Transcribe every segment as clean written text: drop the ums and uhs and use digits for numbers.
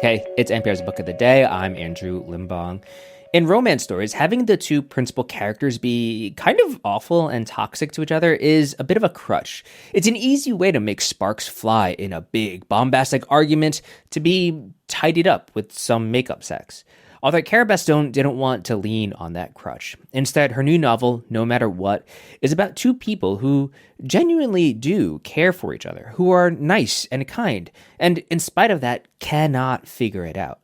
Hey, it's NPR's Book of the Day. I'm Andrew Limbong. In romance stories, having the two principal characters be kind of awful and toxic to each other is a bit of a crutch. It's an easy way to make sparks fly in a big, bombastic argument to be tidied up with some makeup sex. Author Cara Bastone didn't want to lean on that crutch. Instead, her new novel, No Matter What, is about two people who genuinely do care for each other, who are nice and kind, and in spite of that, cannot figure it out.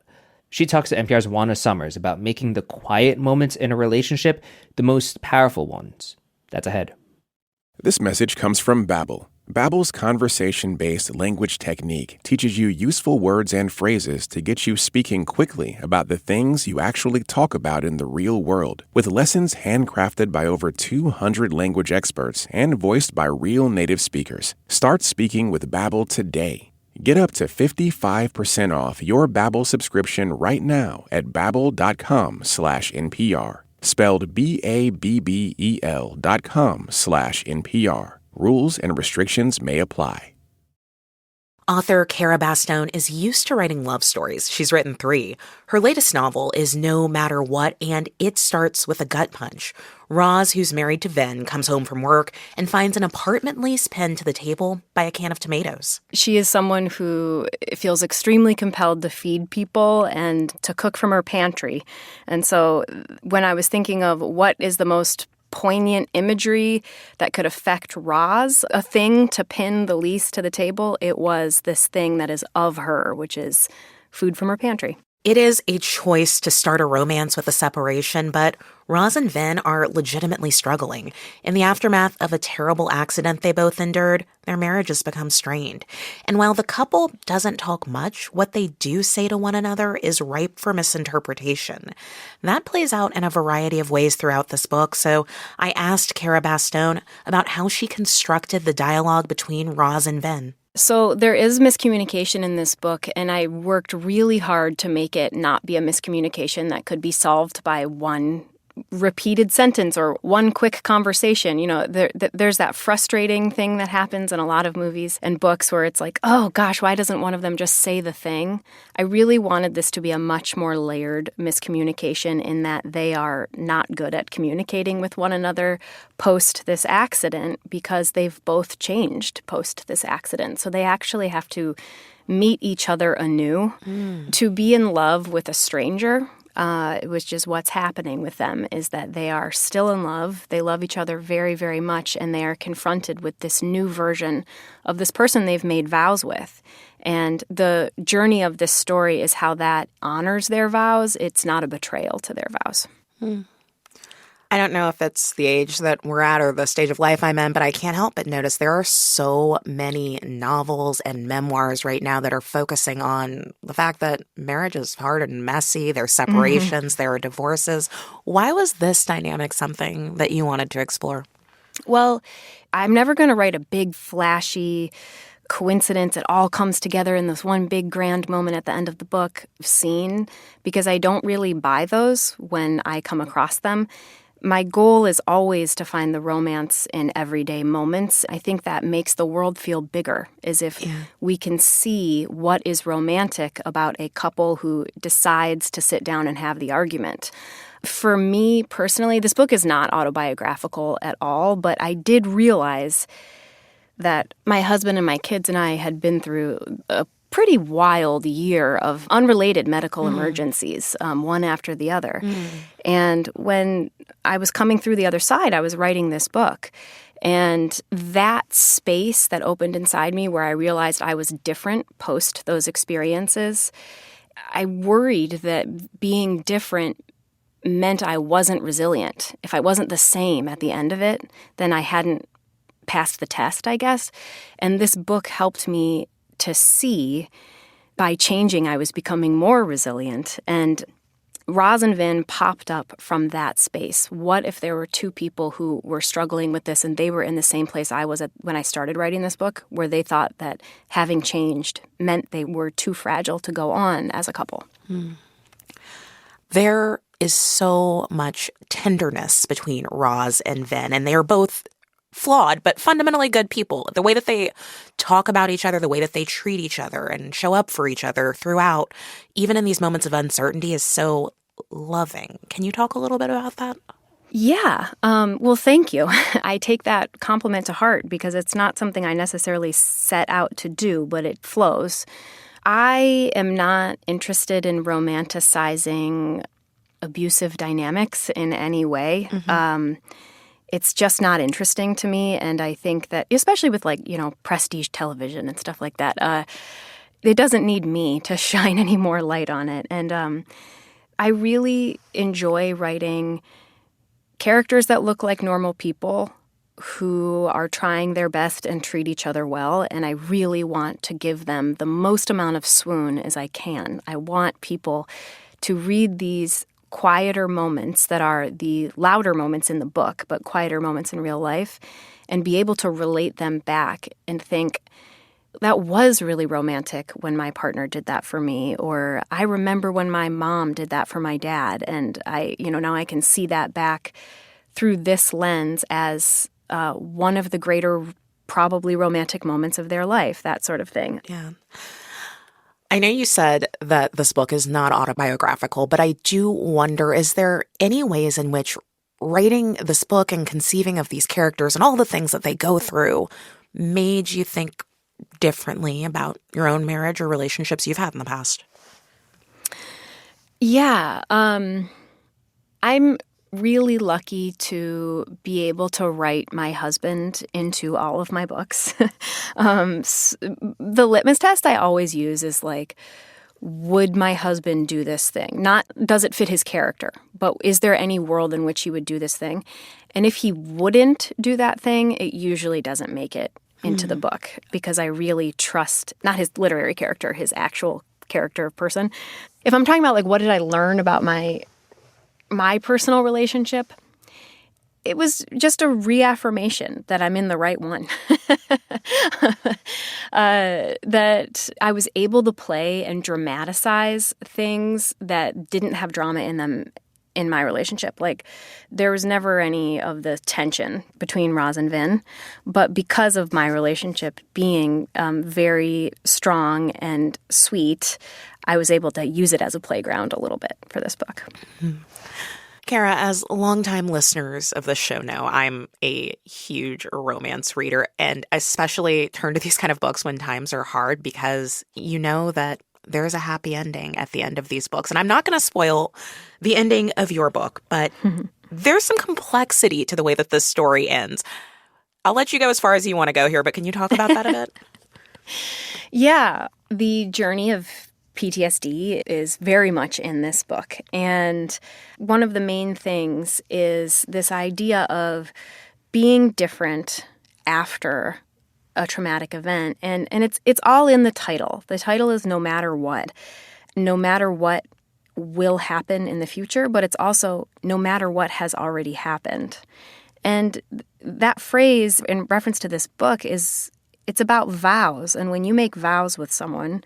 She talks to NPR's Juana about making the quiet moments in a relationship the most powerful ones. That's ahead. This message comes from Babbel. Babbel's conversation-based language technique teaches you useful words and phrases to get you speaking quickly about the things you actually talk about in the real world, with lessons handcrafted by over 200 language experts and voiced by real native speakers. Start speaking with Babbel today. Get up to 55% off your Babbel subscription right now at babbel.com/NPR. Spelled BABBEL.com/NPR. Rules and restrictions may apply. Author Cara Bastone is used to writing love stories. She's written 3. Her latest novel is No Matter What, and it starts with a gut punch. Roz, who's married to Vin, comes home from work and finds an apartment lease pinned to the table by a can of tomatoes. She is someone who feels extremely compelled to feed people and to cook from her pantry. And so when I was thinking of what is the most poignant imagery that could affect Roz, a thing to pin the lease to the table, it was this thing that is of her, which is food from her pantry. It is a choice to start a romance with a separation, but Roz and Vin are legitimately struggling. In the aftermath of a terrible accident they both endured, their marriages become strained. And while the couple doesn't talk much, what they do say to one another is ripe for misinterpretation. That plays out in a variety of ways throughout this book, so I asked Cara Bastone about how she constructed the dialogue between Roz and Vin. So there is miscommunication in this book, and I worked really hard to make it not be a miscommunication that could be solved by one repeated sentence or one quick conversation. You know, there's that frustrating thing that happens in a lot of movies and books where it's like, oh gosh, why doesn't one of them just say the thing? I really wanted this to be a much more layered miscommunication in that they are not good at communicating with one another post this accident because they've both changed post this accident. So they actually have to meet each other anew. To be in love with a stranger, which is what's happening with them, is that they are still in love. They love each other very, very much, and they are confronted with this new version of this person they've made vows with. And the journey of this story is how that honors their vows. It's not a betrayal to their vows. I don't know if it's the age that we're at or the stage of life I'm in, but I can't help but notice there are so many novels and memoirs right now that are focusing on the fact that marriage is hard and messy. There are separations, there are divorces. Why was this dynamic something that you wanted to explore? Well, I'm never going to write a big, flashy coincidence. It all comes together in this one big grand moment at the end of the book scene, because I don't really buy those when I come across them. My goal is always to find the romance in everyday moments. I think that makes the world feel bigger, as if we can see what is romantic about a couple who decides to sit down and have the argument. For me personally, this book is not autobiographical at all, but I did realize that my husband and my kids and I had been through a pretty wild year of unrelated medical emergencies, one after the other. And when I was coming through the other side, I was writing this book. And that space that opened inside me where I realized I was different post those experiences, I worried that being different meant I wasn't resilient. If I wasn't the same at the end of it, then I hadn't passed the test, I guess. And this book helped me to see by changing, I was becoming more resilient. And Roz and Vin popped up from that space. What if there were two people who were struggling with this and they were in the same place I was at when I started writing this book, where they thought that having changed meant they were too fragile to go on as a couple? There is so much tenderness between Roz and Vin, and they're both flawed, but fundamentally good people. The way that they talk about each other, the way that they treat each other and show up for each other throughout, even in these moments of uncertainty, is so loving. Can you talk a little bit about that? Yeah. Well, thank you. I take that compliment to heart because it's not something I necessarily set out to do, but it flows. I am not interested in romanticizing abusive dynamics in any way. It's just not interesting to me. And I think that, especially with prestige television and stuff like that, it doesn't need me to shine any more light on it. And I really enjoy writing characters that look like normal people who are trying their best and treat each other well. And I really want to give them the most amount of swoon as I can. I want people to read these quieter moments that are the louder moments in the book, but quieter moments in real life, and be able to relate them back and think, that was really romantic when my partner did that for me, or I remember when my mom did that for my dad, and now I can see that back through this lens as one of the greater, probably romantic moments of their life, that sort of thing. Yeah. I know you said that this book is not autobiographical, but I do wonder, is there any ways in which writing this book and conceiving of these characters and all the things that they go through made you think differently about your own marriage or relationships you've had in the past? Yeah. I'm really lucky to be able to write my husband into all of my books. The litmus test I always use is would my husband do this thing? Not does it fit his character, but is there any world in which he would do this thing? And if he wouldn't do that thing, it usually doesn't make it into the book because I really trust, not his literary character, his actual character person. If I'm talking about what did I learn about my personal relationship, it was just a reaffirmation that I'm in the right one. That I was able to play and dramatize things that didn't have drama in them in my relationship. There was never any of the tension between Roz and Vin, but because of my relationship being very strong and sweet, I was able to use it as a playground a little bit for this book. Cara, as longtime listeners of this show know, I'm a huge romance reader and especially turn to these kind of books when times are hard because you know that there's a happy ending at the end of these books. And I'm not going to spoil the ending of your book, but there's some complexity to the way that this story ends. I'll let you go as far as you want to go here, but can you talk about that a bit? Yeah, the journey of PTSD is very much in this book. And one of the main things is this idea of being different after a traumatic event. And it's all in the title. The title is No Matter What. No matter what will happen in the future, but it's also no matter what has already happened. And that phrase in reference to this book it's about vows. And when you make vows with someone,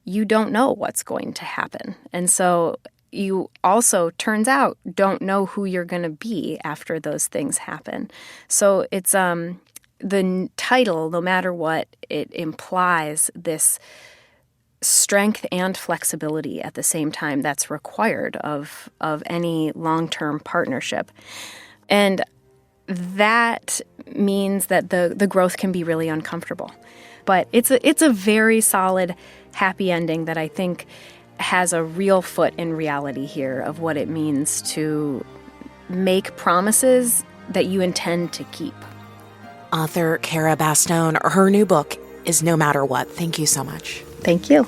you don't know what's going to happen. And so you also, turns out, don't know who you're going to be after those things happen. So it's the title, No Matter What, it implies this strength and flexibility at the same time that's required of any long-term partnership. And that means that the growth can be really uncomfortable. But it's a very solid, happy ending that I think has a real foot in reality here of what it means to make promises that you intend to keep. Author Cara Bastone, her new book is No Matter What. Thank you so much. Thank you.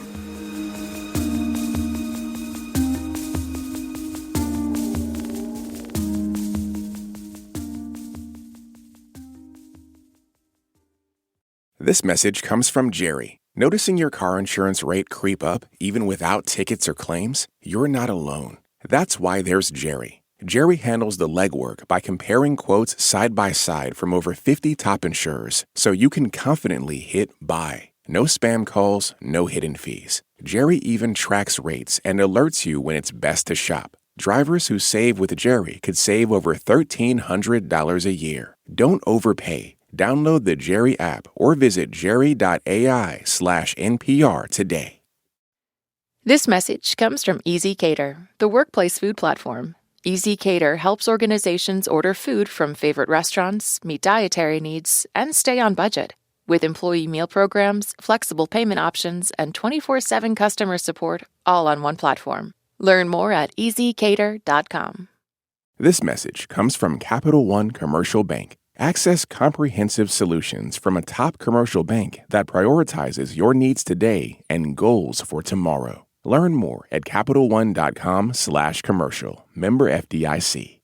This message comes from Jerry. Noticing your car insurance rate creep up even without tickets or claims? You're not alone. That's why there's Jerry. Jerry handles the legwork by comparing quotes side by side from over 50 top insurers so you can confidently hit buy. No spam calls, no hidden fees. Jerry even tracks rates and alerts you when it's best to shop. Drivers who save with Jerry could save over $1,300 a year. Don't overpay. Download the Jerry app or visit jerry.ai/NPR today. This message comes from Easy Cater, the workplace food platform. Easy Cater helps organizations order food from favorite restaurants, meet dietary needs, and stay on budget. With employee meal programs, flexible payment options, and 24/7 customer support, all on one platform. Learn more at easycater.com. This message comes from Capital One Commercial Bank. Access comprehensive solutions from a top commercial bank that prioritizes your needs today and goals for tomorrow. Learn more at CapitalOne.com/commercial. Member FDIC.